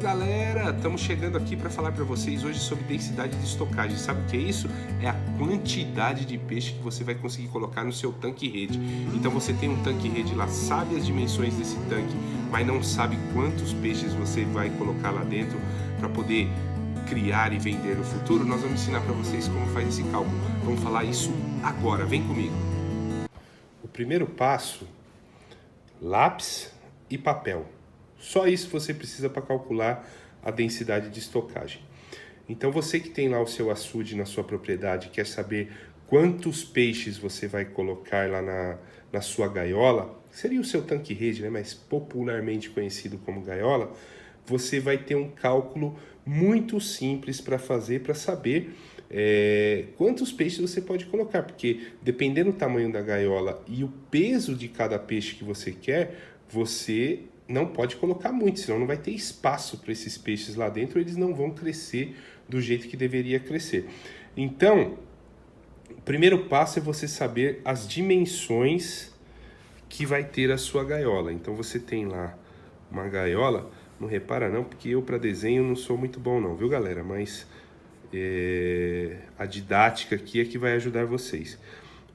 galera, estamos chegando aqui para falar para vocês hoje sobre densidade de estocagem. Sabe o que é isso? É a quantidade de peixe que você vai conseguir colocar no seu tanque-rede. Então você tem um tanque-rede lá, sabe as dimensões desse tanque, mas não sabe quantos peixes você vai colocar lá dentro para poder criar e vender no futuro. Nós vamos ensinar para vocês como faz esse cálculo. Vamos falar isso agora, vem comigo. O primeiro passo, lápis e papel. Só isso você precisa para calcular a densidade de estocagem. Então você que tem lá o seu açude na sua propriedade, quer saber quantos peixes você vai colocar lá na sua gaiola, seria o seu tanque-rede, né, mas popularmente conhecido como gaiola, você vai ter um cálculo muito simples para fazer, para saber quantos peixes você pode colocar, porque dependendo do tamanho da gaiola e o peso de cada peixe que você quer, você não pode colocar muito, senão não vai ter espaço para esses peixes lá dentro, eles não vão crescer do jeito que deveria crescer. Então, o primeiro passo é você saber as dimensões que vai ter a sua gaiola. Então você tem lá uma gaiola, não repara não, porque eu para desenho não sou muito bom não, viu galera? Mas a didática aqui é que vai ajudar vocês.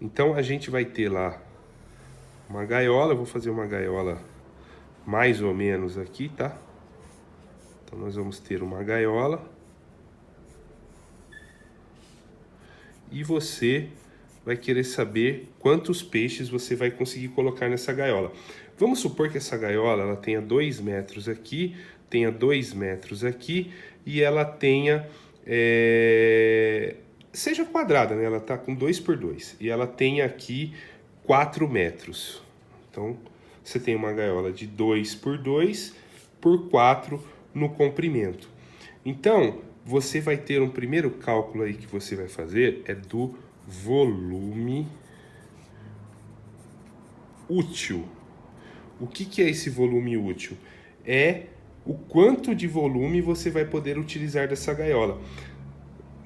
Então a gente vai ter lá uma gaiola, eu vou fazer uma gaiola mais ou menos aqui, tá? Então nós vamos ter uma gaiola. E você vai querer saber quantos peixes você vai conseguir colocar nessa gaiola. Vamos supor que essa gaiola ela tenha 2 metros aqui, tenha 2 metros aqui e ela tenha... seja quadrada, né? Ela tá com 2 por 2 e ela tem aqui 4 metros. Então, você tem uma gaiola de 2 por 2 por 4 no comprimento. Então, você vai ter um primeiro cálculo aí que você vai fazer, é do volume útil. O que é esse volume útil? É o quanto de volume você vai poder utilizar dessa gaiola.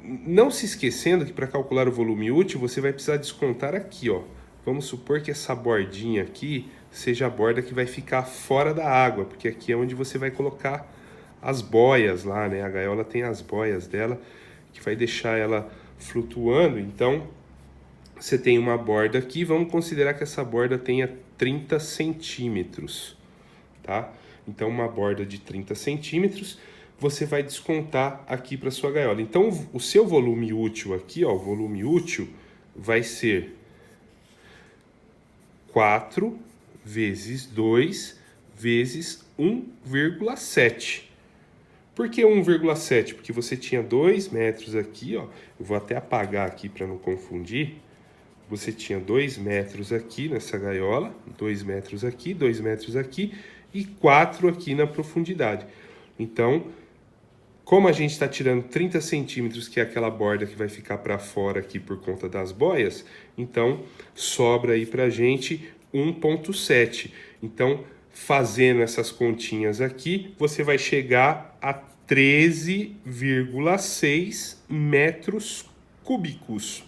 Não se esquecendo que para calcular o volume útil, você vai precisar descontar aqui, ó. Vamos supor que essa bordinha aqui seja a borda que vai ficar fora da água, porque aqui é onde você vai colocar as boias lá, né? A gaiola tem as boias dela, que vai deixar ela flutuando. Então, você tem uma borda aqui, vamos considerar que essa borda tenha 30 centímetros, tá? Então, uma borda de 30 centímetros, você vai descontar aqui para sua gaiola. Então, o seu volume útil aqui, ó, o volume útil vai ser 4 vezes 2 vezes 1,7. Por que 1,7? Porque você tinha 2 metros aqui, ó. Eu vou até apagar aqui para não confundir. Você tinha 2 metros aqui nessa gaiola, 2 metros aqui, 2 metros aqui e 4 aqui na profundidade. Então, como a gente está tirando 30 centímetros, que é aquela borda que vai ficar para fora aqui por conta das boias, então sobra aí para a gente 1,7. Então, fazendo essas continhas aqui, você vai chegar a 13,6 metros cúbicos.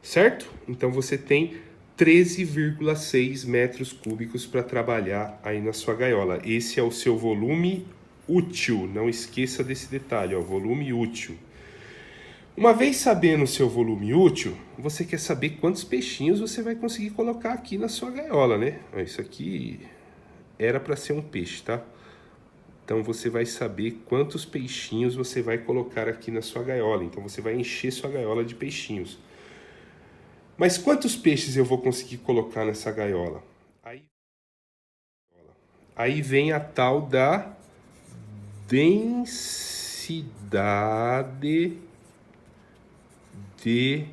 Certo? Então você tem 13,6 metros cúbicos para trabalhar aí na sua gaiola. Esse é o seu volume útil. Não esqueça desse detalhe, ó, volume útil. Uma vez sabendo o seu volume útil, você quer saber quantos peixinhos você vai conseguir colocar aqui na sua gaiola, né? Isso aqui era para ser um peixe, tá? Então você vai saber quantos peixinhos você vai colocar aqui na sua gaiola. Então você vai encher sua gaiola de peixinhos. Mas quantos peixes eu vou conseguir colocar nessa gaiola? Aí vem a tal da densidade de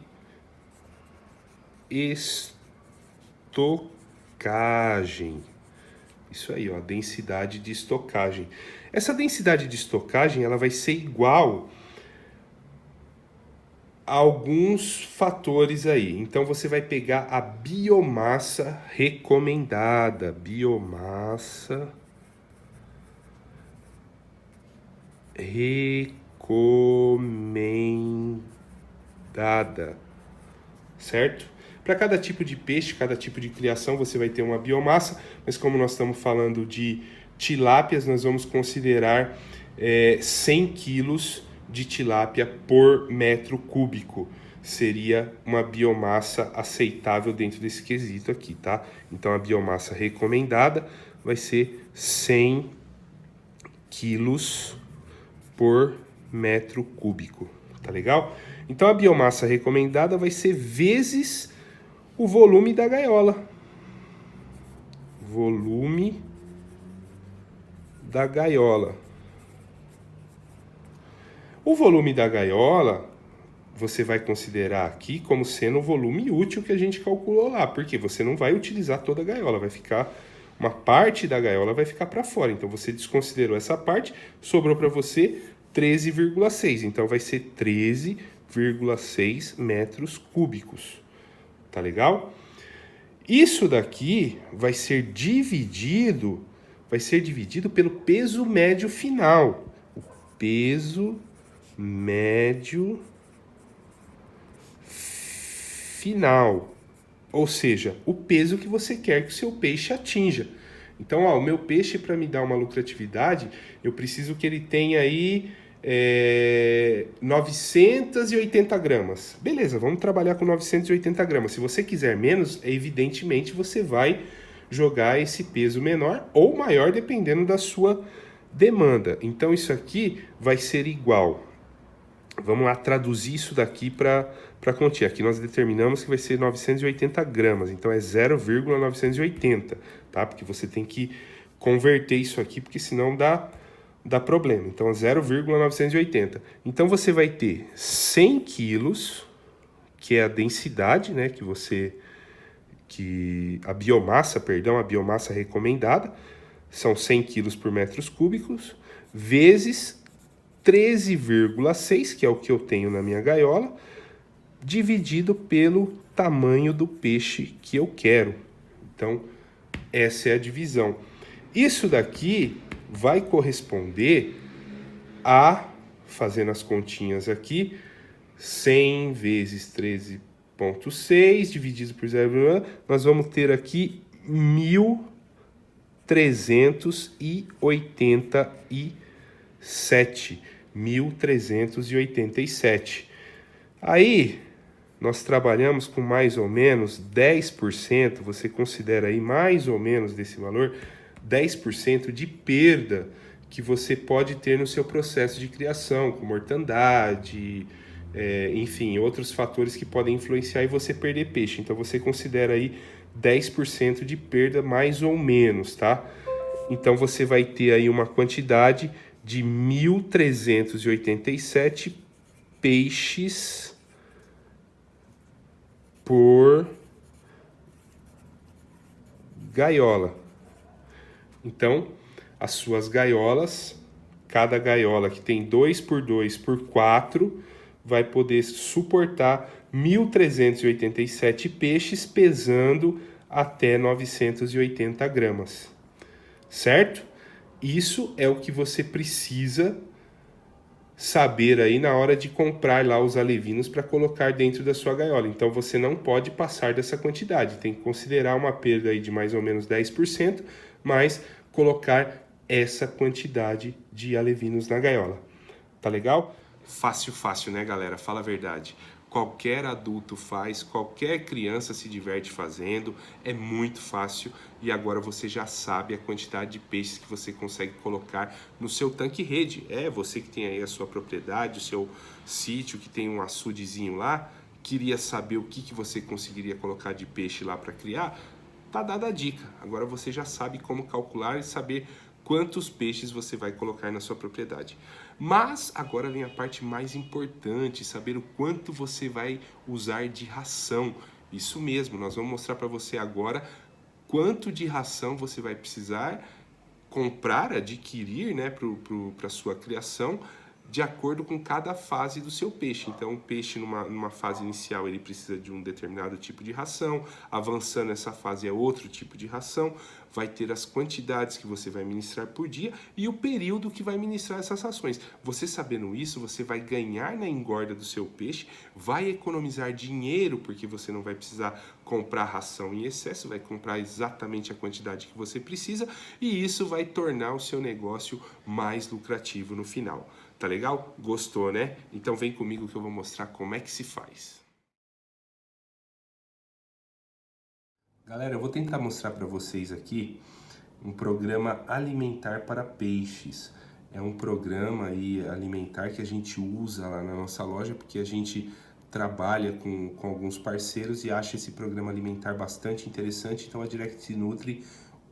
estocagem. Isso aí, ó, densidade de estocagem. Essa densidade de estocagem, ela vai ser igual a alguns fatores aí. Então você vai pegar a biomassa recomendada, biomassa recomendada, certo? Para cada tipo de peixe, cada tipo de criação, você vai ter uma biomassa, mas como nós estamos falando de Tilápias nós vamos considerar 100 quilos de tilápia por metro cúbico. Seria uma biomassa aceitável dentro desse quesito aqui, tá? Então a biomassa recomendada vai ser 100 quilos por metro cúbico, tá legal? Então a biomassa recomendada vai ser vezes o volume da gaiola. Volume da gaiola. O volume da gaiola você vai considerar aqui como sendo o volume útil que a gente calculou lá, porque você não vai utilizar toda a gaiola, vai ficar uma parte da gaiola vai ficar para fora. Então você desconsiderou essa parte, sobrou para você 13,6. Então vai ser 13,6 metros cúbicos. Tá legal? Isso daqui vai ser dividido pelo peso médio final. O peso médio final, ou seja, o peso que você quer que o seu peixe atinja. Então, o meu peixe, para me dar uma lucratividade, eu preciso que ele tenha aí 980 gramas. Beleza, vamos trabalhar com 980 gramas. Se você quiser menos, evidentemente você vai jogar esse peso menor ou maior, dependendo da sua demanda. Então, isso aqui vai ser igual. Vamos lá traduzir isso daqui para quantia. Aqui nós determinamos que vai ser 980 gramas, então é 0,980, tá? Porque você tem que converter isso aqui, porque senão dá problema. Então é 0,980. Então você vai ter 100 quilos, que é a densidade, né? A biomassa recomendada, são 100 quilos por metros cúbicos, vezes 13,6, que é o que eu tenho na minha gaiola, dividido pelo tamanho do peixe que eu quero. Então, essa é a divisão. Isso daqui vai corresponder a, fazendo as continhas aqui, 100 vezes 13,6 dividido por 0, nós vamos ter aqui 1.387. Aí, nós trabalhamos com mais ou menos 10%, você considera aí mais ou menos desse valor, 10% de perda que você pode ter no seu processo de criação, com mortandade, enfim, outros fatores que podem influenciar e você perder peixe. Então, você considera aí 10% de perda mais ou menos, tá? Então, você vai ter aí uma quantidade de 1.387 peixes por gaiola. Então, as suas gaiolas, cada gaiola que tem 2 por 2 por 4, vai poder suportar 1.387 peixes pesando até 980 gramas, certo? Isso é o que você precisa saber aí na hora de comprar lá os alevinos para colocar dentro da sua gaiola. Então você não pode passar dessa quantidade, tem que considerar uma perda aí de mais ou menos 10%, mas colocar essa quantidade de alevinos na gaiola. Tá legal? Fácil, né, galera? Fala a verdade. Qualquer adulto faz, qualquer criança se diverte fazendo, é muito fácil e agora você já sabe a quantidade de peixes que você consegue colocar no seu tanque-rede. Você que tem aí a sua propriedade, o seu sítio, que tem um açudezinho lá, queria saber o que você conseguiria colocar de peixe lá para criar? Tá dada a dica. Agora você já sabe como calcular e saber quantos peixes você vai colocar na sua propriedade. Mas agora vem a parte mais importante, saber o quanto você vai usar de ração. Isso mesmo, nós vamos mostrar para você agora quanto de ração você vai precisar comprar, adquirir, né, para a sua criação, de acordo com cada fase do seu peixe. Então, o peixe numa fase inicial ele precisa de um determinado tipo de ração, avançando essa fase é outro tipo de ração, vai ter as quantidades que você vai ministrar por dia e o período que vai ministrar essas rações. Você sabendo isso, você vai ganhar na engorda do seu peixe, vai economizar dinheiro, porque você não vai precisar comprar ração em excesso, vai comprar exatamente a quantidade que você precisa e isso vai tornar o seu negócio mais lucrativo no final. Tá legal? Gostou, né? Então vem comigo que eu vou mostrar como é que se faz. Galera, eu vou tentar mostrar para vocês aqui um programa alimentar para peixes. É um programa aí alimentar que a gente usa lá na nossa loja porque a gente trabalha com alguns parceiros e acha esse programa alimentar bastante interessante, então a Direct Nutri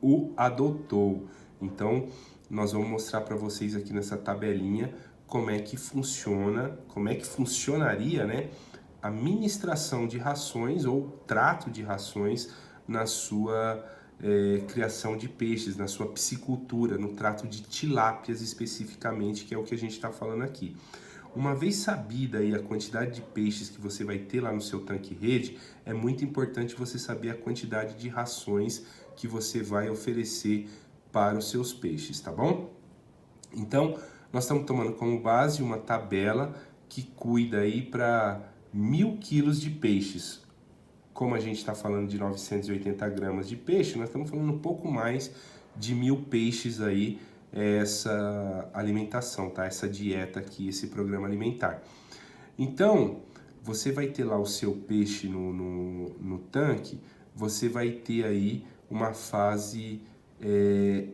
o adotou. Então, nós vamos mostrar para vocês aqui nessa tabelinha como é que funciona, como é que funcionaria, né, a ministração de rações ou trato de rações na sua criação de peixes, na sua piscicultura, no trato de tilápias especificamente, que é o que a gente está falando aqui. Uma vez sabida aí a quantidade de peixes que você vai ter lá no seu tanque-rede, é muito importante você saber a quantidade de rações que você vai oferecer para os seus peixes, tá bom? Então, nós estamos tomando como base uma tabela que cuida aí para 1.000 quilos de peixes. Como a gente está falando de 980 gramas de peixe, nós estamos falando um pouco mais de 1.000 peixes aí, essa alimentação, tá? Essa dieta aqui, esse programa alimentar. Então, você vai ter lá o seu peixe no tanque, você vai ter aí uma fase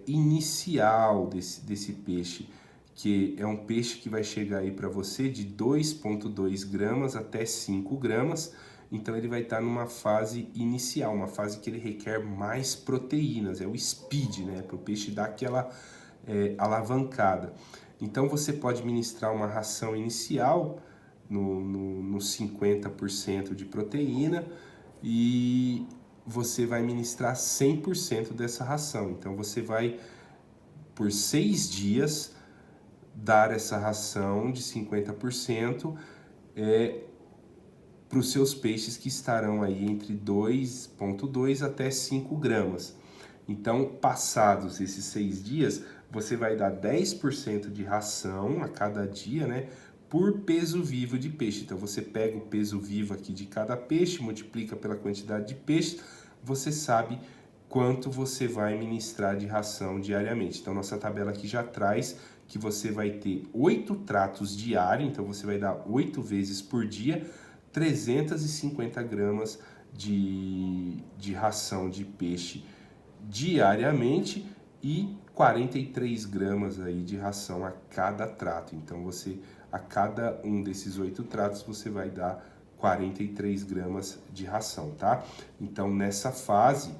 inicial desse peixe, que é um peixe que vai chegar aí para você de 2,2 gramas até 5 gramas, então ele vai estar numa fase inicial, uma fase que ele requer mais proteínas, é o speed, né, para o peixe dar aquela alavancada. Então você pode ministrar uma ração inicial no 50% de proteína e você vai ministrar 100% dessa ração. Então você vai, por 6 dias, dar essa ração de 50% para os seus peixes que estarão aí entre 2,2 até 5 gramas. Então, passados esses 6 dias, você vai dar 10% de ração a cada dia, né, por peso vivo de peixe. Então, você pega o peso vivo aqui de cada peixe, multiplica pela quantidade de peixes, você sabe quanto você vai ministrar de ração diariamente. Então, nossa tabela aqui já traz que você vai ter 8 tratos diários, então você vai dar 8 vezes por dia, 350 gramas de ração de peixe diariamente e 43 gramas aí de ração a cada trato. Então você, a cada um desses 8 tratos, você vai dar 43 gramas de ração, tá? Então nessa fase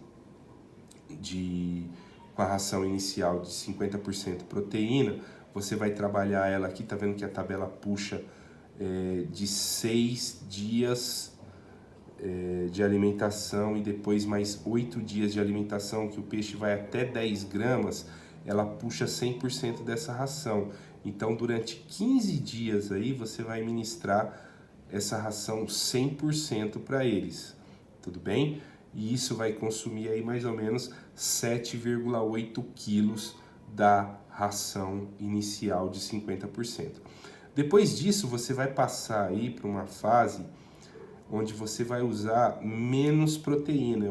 com a ração inicial de 50% proteína, você vai trabalhar ela aqui, tá vendo que a tabela puxa de 6 dias de alimentação e depois mais 8 dias de alimentação, que o peixe vai até 10 gramas, ela puxa 100% dessa ração. Então, durante 15 dias aí, você vai ministrar essa ração 100% para eles, tudo bem? E isso vai consumir aí mais ou menos 7,8 quilos da ração inicial de 50%. Depois disso, você vai passar aí para uma fase onde você vai usar menos proteína,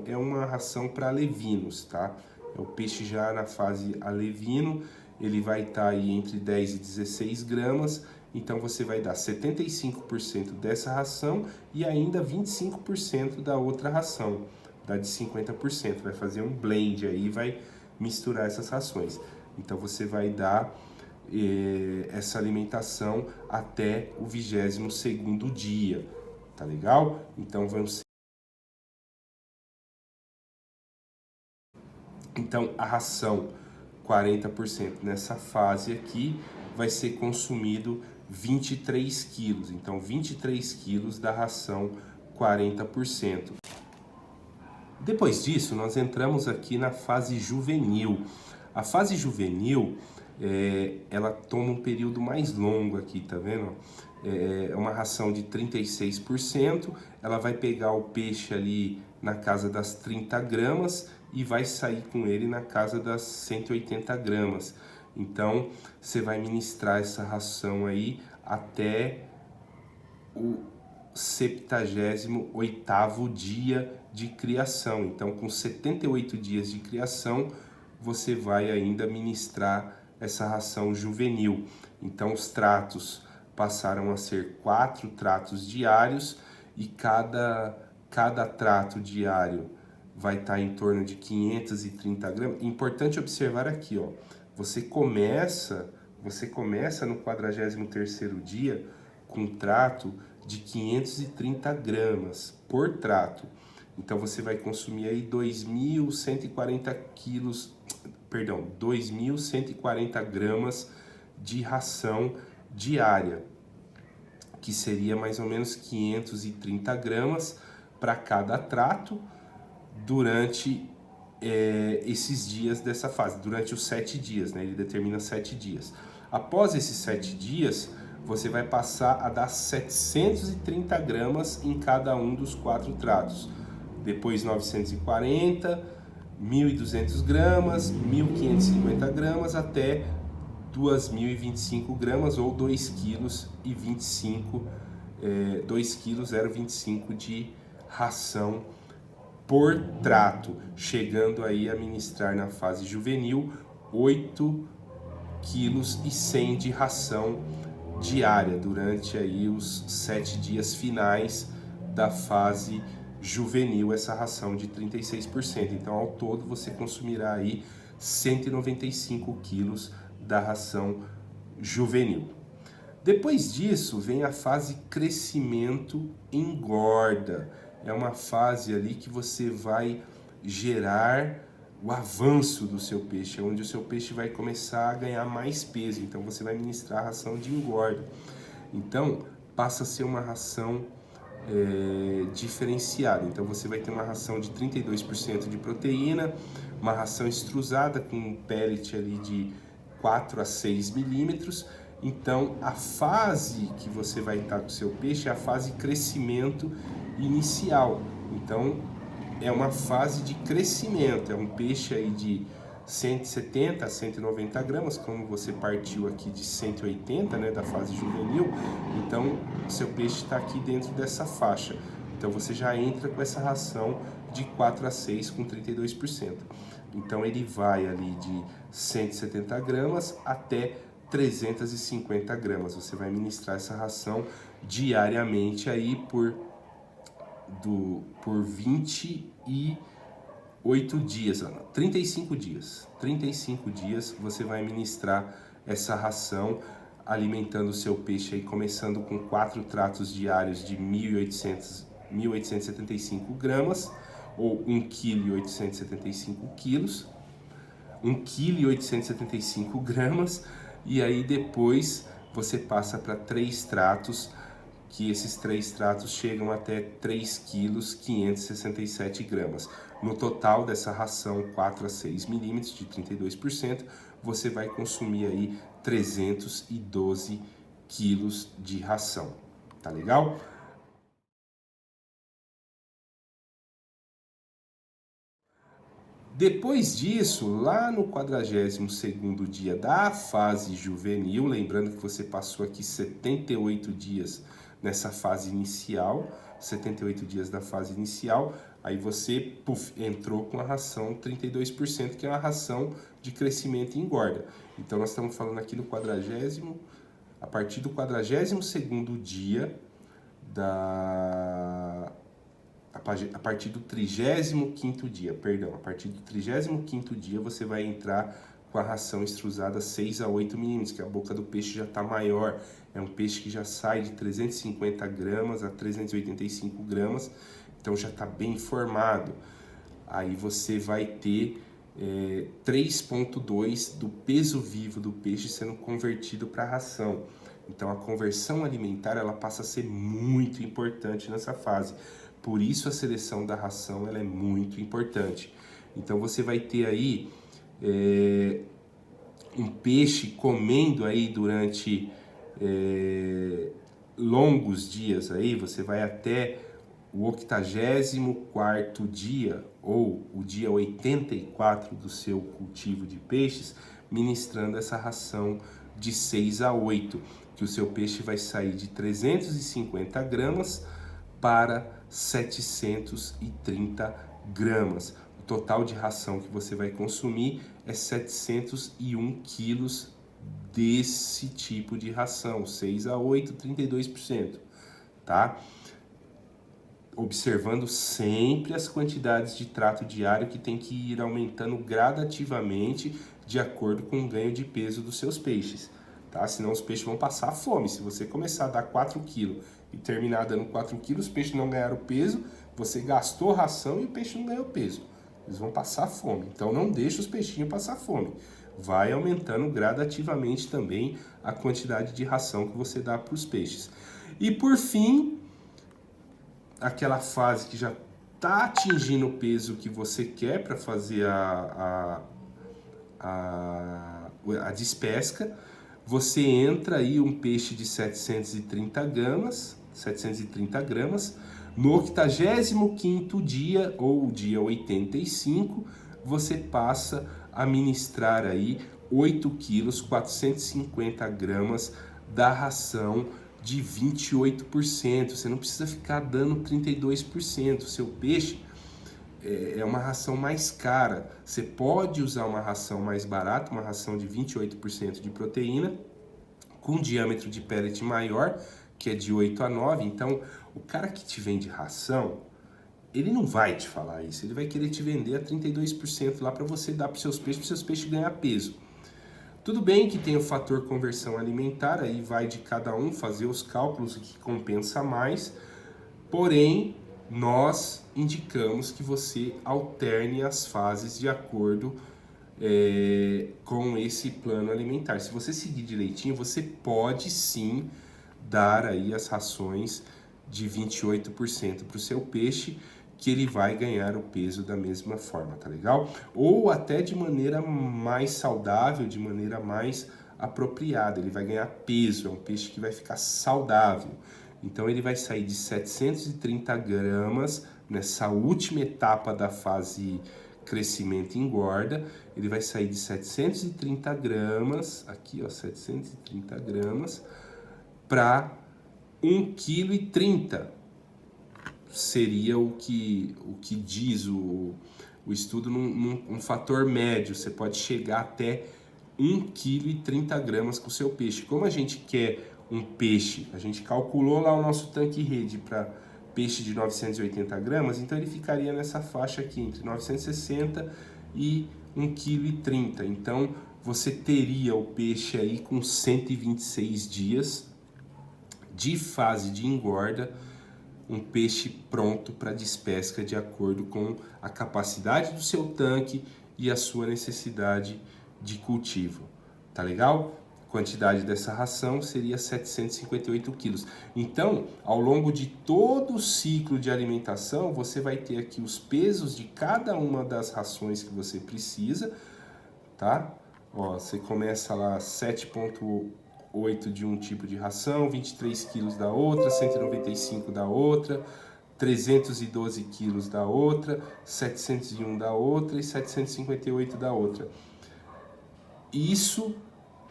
é uma ração para alevinos, tá? É o peixe já na fase alevino, ele vai estar aí entre 10 e 16 gramas, então você vai dar 75% dessa ração e ainda 25% da outra ração, da de 50%, vai fazer um blend aí, vai misturar essas rações. Então você vai dar essa alimentação até o 22º dia, tá legal? Então a ração 40% nessa fase aqui vai ser consumido 23 quilos, então 23 quilos da ração 40%. Depois disso, nós entramos aqui na fase juvenil. A fase juvenil ela toma um período mais longo aqui, tá vendo? É uma ração de 36%, ela vai pegar o peixe ali na casa das 30 gramas e vai sair com ele na casa das 180 gramas. Então, você vai ministrar essa ração aí até o 78º dia de criação. Então, com 78 dias de criação, você vai ainda ministrar essa ração juvenil. Então, os tratos passaram a ser 4 tratos diários e cada trato diário vai estar em torno de 530 gramas. Importante observar aqui, ó, você começa no 43º dia com um trato de 530 gramas por trato. Então você vai consumir aí 2.140 gramas de ração diária, que seria mais ou menos 530 gramas para cada trato durante esses dias dessa fase, durante os 7 dias, né? Ele determina 7 dias. Após esses 7 dias, você vai passar a dar 730 gramas em cada um dos 4 tratos. Depois 940, 1.200 gramas, 1.550 gramas, até 2.025 gramas ou 2,25 kg, 2,025 kg de ração por trato, chegando aí a ministrar na fase juvenil 8,1 kg de ração diária durante aí os 7 dias finais da fase juvenil, essa ração de 36%. Então, ao todo, você consumirá aí 195 quilos da ração juvenil. Depois disso, vem a fase crescimento engorda. É uma fase ali que você vai gerar o avanço do seu peixe, onde o seu peixe vai começar a ganhar mais peso. Então, você vai ministrar a ração de engorda. Então, passa a ser uma ração diferenciada. Então, você vai ter uma ração de 32% de proteína, uma ração extrusada com um pellet ali de 4 a 6 milímetros. Então, a fase que você vai estar com o seu peixe é a fase crescimento inicial. Então, é uma fase de crescimento, é um peixe aí de 170 a 190 gramas, como você partiu aqui de 180, né, da fase juvenil. Então, o seu peixe está aqui dentro dessa faixa. Então, você já entra com essa ração de 4 a 6 com 32%. Então, ele vai ali de 170 gramas até 350 gramas. Você vai ministrar essa ração diariamente aí por 28 dias, 35 dias. 35 dias você vai ministrar essa ração, alimentando o seu peixe aí, começando com 4 tratos diários de 1.875 gramas, ou 1,875 kg, 1,875 gramas, e aí depois você passa para 3 tratos, que esses 3 tratos chegam até 3,567 gramas. No total dessa ração 4 a 6 milímetros de 32%, você vai consumir aí 312 quilos de ração. Tá legal? Depois disso, lá no 42º dia da fase juvenil, lembrando que você passou aqui 78 dias nessa fase inicial, 78 dias da fase inicial, aí você entrou com a ração 32%, que é uma ração de crescimento e engorda. Então nós estamos falando aqui no a partir do 42º dia a partir do 35º dia, a partir do 35º dia você vai entrar com a ração extrusada 6 a 8 milímetros, que a boca do peixe já está maior. É um peixe que já sai de 350 gramas a 385 gramas, então já está bem formado. Aí você vai ter 3,2 do peso vivo do peixe sendo convertido para ração. Então a conversão alimentar ela passa a ser muito importante nessa fase. Por isso a seleção da ração ela é muito importante. Então você vai ter aí um peixe comendo aí durante longos dias aí, você vai até o 84º dia ou o dia 84 do seu cultivo de peixes, ministrando essa ração de 6 a 8, que o seu peixe vai sair de 350 gramas para 730 gramas. O total de ração que você vai consumir é 701 quilos desse tipo de ração, 6 a 8, 32%, tá? Observando sempre as quantidades de trato diário que tem que ir aumentando gradativamente de acordo com o ganho de peso dos seus peixes, tá? Senão os peixes vão passar fome. Se você começar a dar 4 kg e terminar dando 4 kg, os peixes não ganharam peso, você gastou ração e o peixe não ganhou peso. Eles vão passar fome. Então não deixa os peixinhos passar fome. Vai aumentando gradativamente também a quantidade de ração que você dá para os peixes. E por fim, aquela fase que já está atingindo o peso que você quer para fazer a despesca, você entra aí um peixe de 730 gramas, no 85º dia, ou dia 85, você passa a ministrar aí 8 quilos, 450 gramas da ração de 28%. Você não precisa ficar dando 32%. O seu peixe é uma ração mais cara. Você pode usar uma ração mais barata, uma ração de 28% de proteína, com diâmetro de pellet maior, que é de 8 a 9. Então, o cara que te vende ração, ele não vai te falar isso. Ele vai querer te vender a 32% lá para você dar para seus peixes ganhar peso. Tudo bem que tem o fator conversão alimentar, aí vai de cada um fazer os cálculos, o que compensa mais, porém, nós indicamos que você alterne as fases de acordo com esse plano alimentar. Se você seguir direitinho, você pode sim dar aí as rações de 28% para o seu peixe, que ele vai ganhar o peso da mesma forma, tá legal? Ou até de maneira mais saudável, de maneira mais apropriada, ele vai ganhar peso, é um peixe que vai ficar saudável. Então ele vai sair de 730 gramas nessa última etapa da fase crescimento e engorda, ele vai sair de 730 gramas, aqui ó, 730 gramas, para 1,30 kg. Seria o que diz o estudo num fator médio. Você pode chegar até 1,30 kg com o seu peixe. Como a gente quer um peixe, a gente calculou lá o nosso tanque rede para peixe de 980 gramas, então ele ficaria nessa faixa aqui, entre 960 e 1,30 kg. Então você teria o peixe aí com 126 dias de fase de engorda, um peixe pronto para despesca de acordo com a capacidade do seu tanque e a sua necessidade de cultivo. Tá legal? A quantidade dessa ração seria 758 quilos. Então, ao longo de todo o ciclo de alimentação, você vai ter aqui os pesos de cada uma das rações que você precisa, tá? Ó, você começa lá 7,8 de um tipo de ração, 23 quilos da outra, 195 da outra, 312 quilos da outra, 701 da outra e 758 da outra. Isso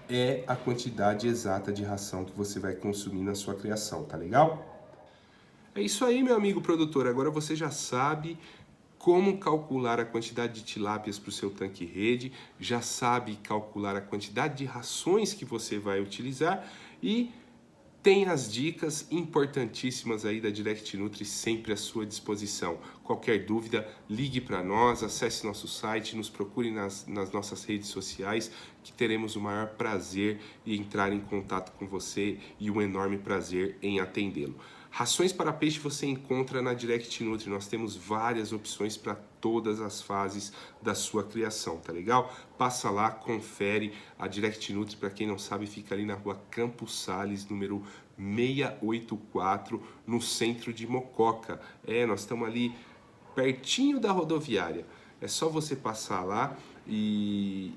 é a quantidade exata de ração que você vai consumir na sua criação, tá legal? É isso aí, meu amigo produtor. Agora você já sabe como calcular a quantidade de tilápias para o seu tanque rede, já sabe calcular a quantidade de rações que você vai utilizar e tem as dicas importantíssimas aí da Direct Nutri sempre à sua disposição. Qualquer dúvida, ligue para nós, acesse nosso site, nos procure nas nossas redes sociais, que teremos o maior prazer em entrar em contato com você e um enorme prazer em atendê-lo. Rações para peixe você encontra na Direct Nutri. Nós temos várias opções para todas as fases da sua criação, tá legal? Passa lá, confere. A Direct Nutri, para quem não sabe, fica ali na rua Campos Sales, número 684, no centro de Mococa. Nós estamos ali pertinho da rodoviária. É só você passar lá e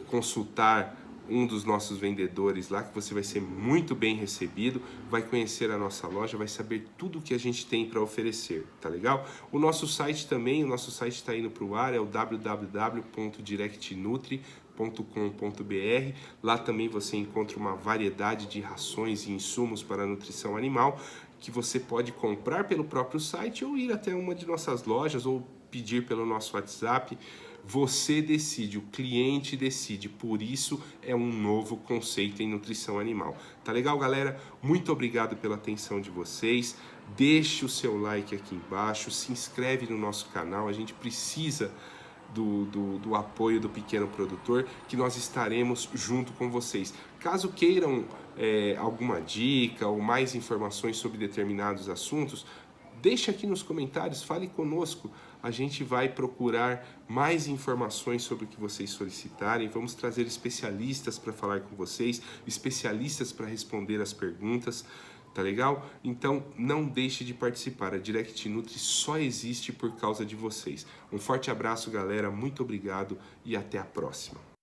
consultar um dos nossos vendedores lá, que você vai ser muito bem recebido, vai conhecer a nossa loja, vai saber tudo que a gente tem para oferecer, tá legal? O nosso site também, o nosso site está indo para o ar, é o www.directnutri.com.br. Lá também você encontra uma variedade de rações e insumos para a nutrição animal, que você pode comprar pelo próprio site ou ir até uma de nossas lojas ou pedir pelo nosso WhatsApp. Você decide, o cliente decide, por isso é um novo conceito em nutrição animal. Tá legal, galera? Muito obrigado pela atenção de vocês. Deixe o seu like aqui embaixo, se inscreve no nosso canal, a gente precisa do apoio do pequeno produtor, que nós estaremos junto com vocês. Caso queiram alguma dica ou mais informações sobre determinados assuntos, deixe aqui nos comentários, fale conosco. A gente vai procurar mais informações sobre o que vocês solicitarem. Vamos trazer especialistas para falar com vocês, especialistas para responder as perguntas. Tá legal? Então não deixe de participar. A Direct Nutri só existe por causa de vocês. Um forte abraço, galera. Muito obrigado e até a próxima.